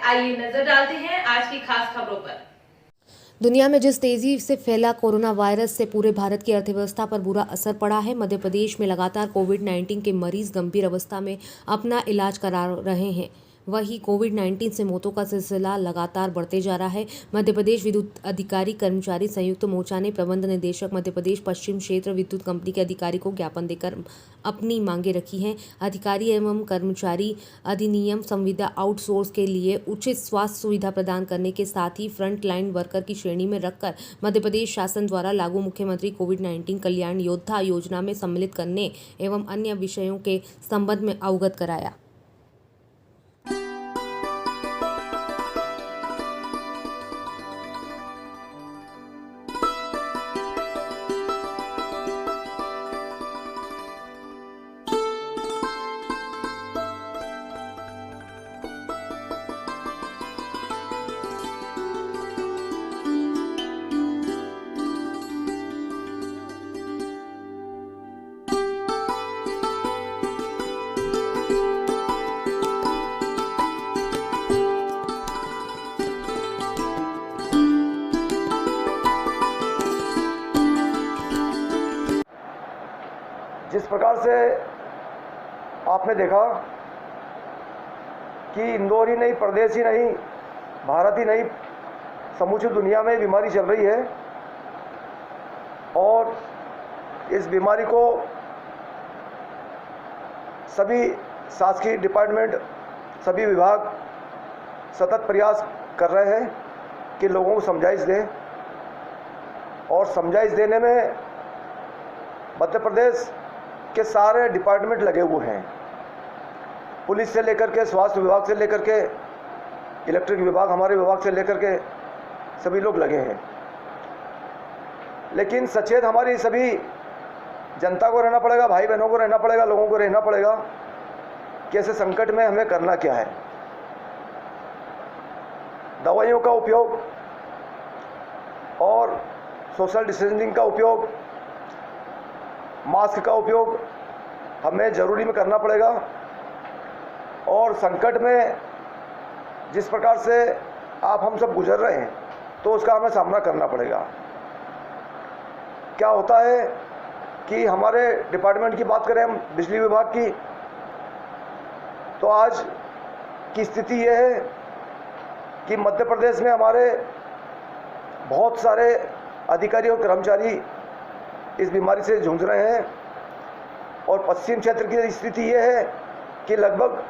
आइए नजर डालते हैं आज की खास खबरों पर। दुनिया में जिस तेजी से फैला कोरोना वायरस से पूरे भारत की अर्थव्यवस्था पर बुरा असर पड़ा है। मध्य प्रदेश में लगातार कोविड-19 के मरीज गंभीर अवस्था में अपना इलाज करा रहे हैं। वहीं कोविड-19 से मौतों का सिलसिला लगातार बढ़ते जा रहा है। मध्य प्रदेश विद्युत अधिकारी कर्मचारी संयुक्त मोर्चा ने प्रबंध निदेशक मध्य प्रदेश पश्चिम क्षेत्र विद्युत कंपनी के अधिकारी को ज्ञापन देकर अपनी मांगे रखी हैं। अधिकारी एवं कर्मचारी अधिनियम संविदा आउटसोर्स के लिए उचित स्वास्थ्य सुविधा प्रदान करने के साथ ही फ्रंट लाइन वर्कर की श्रेणी में रखकर मध्य प्रदेश शासन द्वारा लागू मुख्यमंत्री कोविड-19 कल्याण योद्धा योजना में सम्मिलित करने एवं अन्य विषयों के संबंध में अवगत कराया। जिस प्रकार से आपने देखा कि इंदौर ही नहीं, प्रदेश ही नहीं, भारत ही नहीं, समूची दुनिया में बीमारी चल रही है और इस बीमारी को सभी शासकीय डिपार्टमेंट, सभी विभाग सतत प्रयास कर रहे हैं कि लोगों को समझाइश दें और समझाइश देने में मध्य प्रदेश के सारे डिपार्टमेंट लगे हुए हैं। पुलिस से लेकर के, स्वास्थ्य विभाग से लेकर के, इलेक्ट्रिक विभाग, हमारे विभाग से लेकर के सभी लोग लगे हैं। लेकिन सचेत हमारी सभी जनता को रहना पड़ेगा, भाई बहनों को रहना पड़ेगा, लोगों को रहना पड़ेगा कि ऐसे संकट में हमें करना क्या है। दवाइयों का उपयोग और सोशल डिस्टेंसिंग का उपयोग, मास्क का उपयोग हमें ज़रूरी में करना पड़ेगा और संकट में जिस प्रकार से आप हम सब गुजर रहे हैं तो उसका हमें सामना करना पड़ेगा। क्या होता है कि हमारे डिपार्टमेंट की बात करें हम, बिजली विभाग की, तो आज की स्थिति यह है कि मध्य प्रदेश में हमारे बहुत सारे अधिकारी और कर्मचारी इस बीमारी से जूझ रहे हैं और पश्चिम क्षेत्र की स्थिति यह है कि लगभग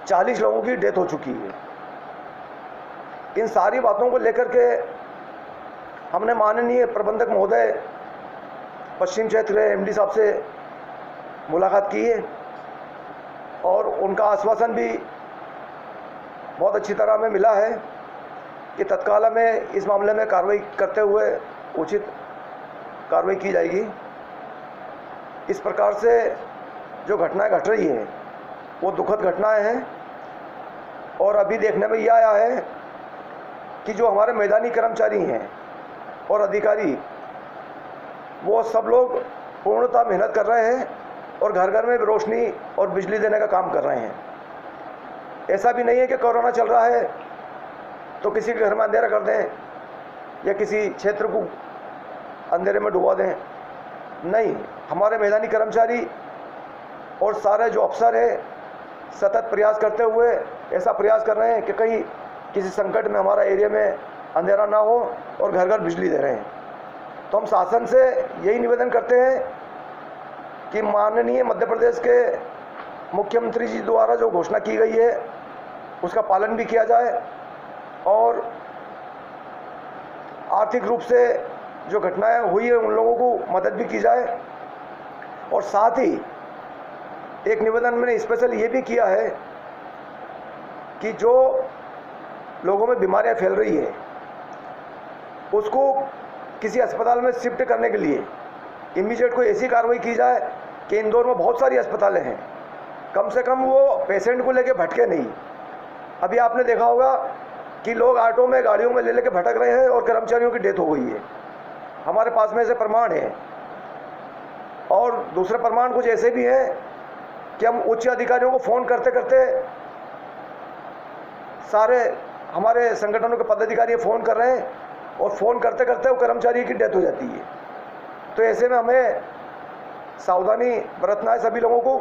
40 लोगों की डेथ हो चुकी है। इन सारी बातों को लेकर के हमने माननीय प्रबंधक महोदय पश्चिम क्षेत्र एमडी साहब से मुलाकात की है और उनका आश्वासन भी बहुत अच्छी तरह हमें मिला है कि तत्काल में इस मामले में कार्रवाई करते हुए उचित कार्रवाई की जाएगी। इस प्रकार से जो घटनाएं घट रही हैं वो दुखद घटनाएं हैं और अभी देखने में यह आया है कि जो हमारे मैदानी कर्मचारी हैं और अधिकारी, वो सब लोग पूर्णतः मेहनत कर रहे हैं और घर घर में रोशनी और बिजली देने का काम कर रहे हैं। ऐसा भी नहीं है कि कोरोना चल रहा है तो किसी के घर में अंधेरा कर दें या किसी क्षेत्र को अंधेरे में डुबा दें। नहीं, हमारे मैदानी कर्मचारी और सारे जो अफसर हैं सतत प्रयास करते हुए ऐसा प्रयास कर रहे हैं कि कहीं किसी संकट में हमारा एरिया में अंधेरा ना हो और घर घर बिजली दे रहे हैं। तो हम शासन से यही निवेदन करते हैं कि माननीय मध्य प्रदेश के मुख्यमंत्री जी द्वारा जो घोषणा की गई है उसका पालन भी किया जाए और आर्थिक रूप से जो घटनाएं हुई है उन लोगों को मदद भी की जाए। और साथ ही एक निवेदन मैंने स्पेशल ये भी किया है कि जो लोगों में बीमारियां फैल रही है उसको किसी अस्पताल में शिफ्ट करने के लिए इमीडिएट कोई ऐसी कार्रवाई की जाए कि इंदौर में बहुत सारी अस्पतालें हैं, कम से कम वो पेशेंट को लेके भटके नहीं। अभी आपने देखा होगा कि लोग ऑटो में, गाड़ियों में ले लेके भटक रहे हैं और कर्मचारियों की डेथ हो गई है। हमारे पास में ऐसे प्रमाण हैं और दूसरे प्रमाण कुछ ऐसे भी हैं कि हम उच्च अधिकारियों को फ़ोन करते करते सारे हमारे संगठनों के पदाधिकारी फ़ोन कर रहे हैं और फ़ोन करते करते वो कर्मचारी की डेथ हो जाती है। तो ऐसे में हमें सावधानी बरतना है सभी लोगों को,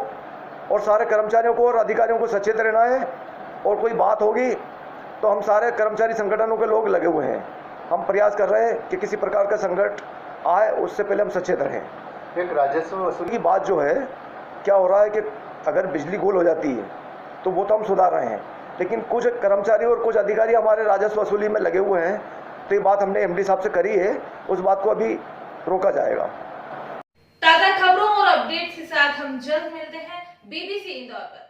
और सारे कर्मचारियों को और अधिकारियों को सचेत रहना है। और कोई बात होगी तो हम सारे कर्मचारी संगठनों के लोग लगे हुए हैं, हम प्रयास कर रहे हैं कि किसी प्रकार का संकट आए उससे पहले हम सचेत रहें। एक राजस्व वसूली की बात जो है, क्या हो रहा है कि अगर बिजली गुल हो जाती है तो वो तो हम सुधार रहे हैं, लेकिन कुछ कर्मचारी और कुछ अधिकारी हमारे राजस्व वसूली में लगे हुए हैं। तो ये बात हमने एमडी साहब से करी है, उस बात को अभी रोका जाएगा। ताज़ा खबरों और अपडेट्स के साथ हम जल्द मिलते हैं BBC इंदौर पर।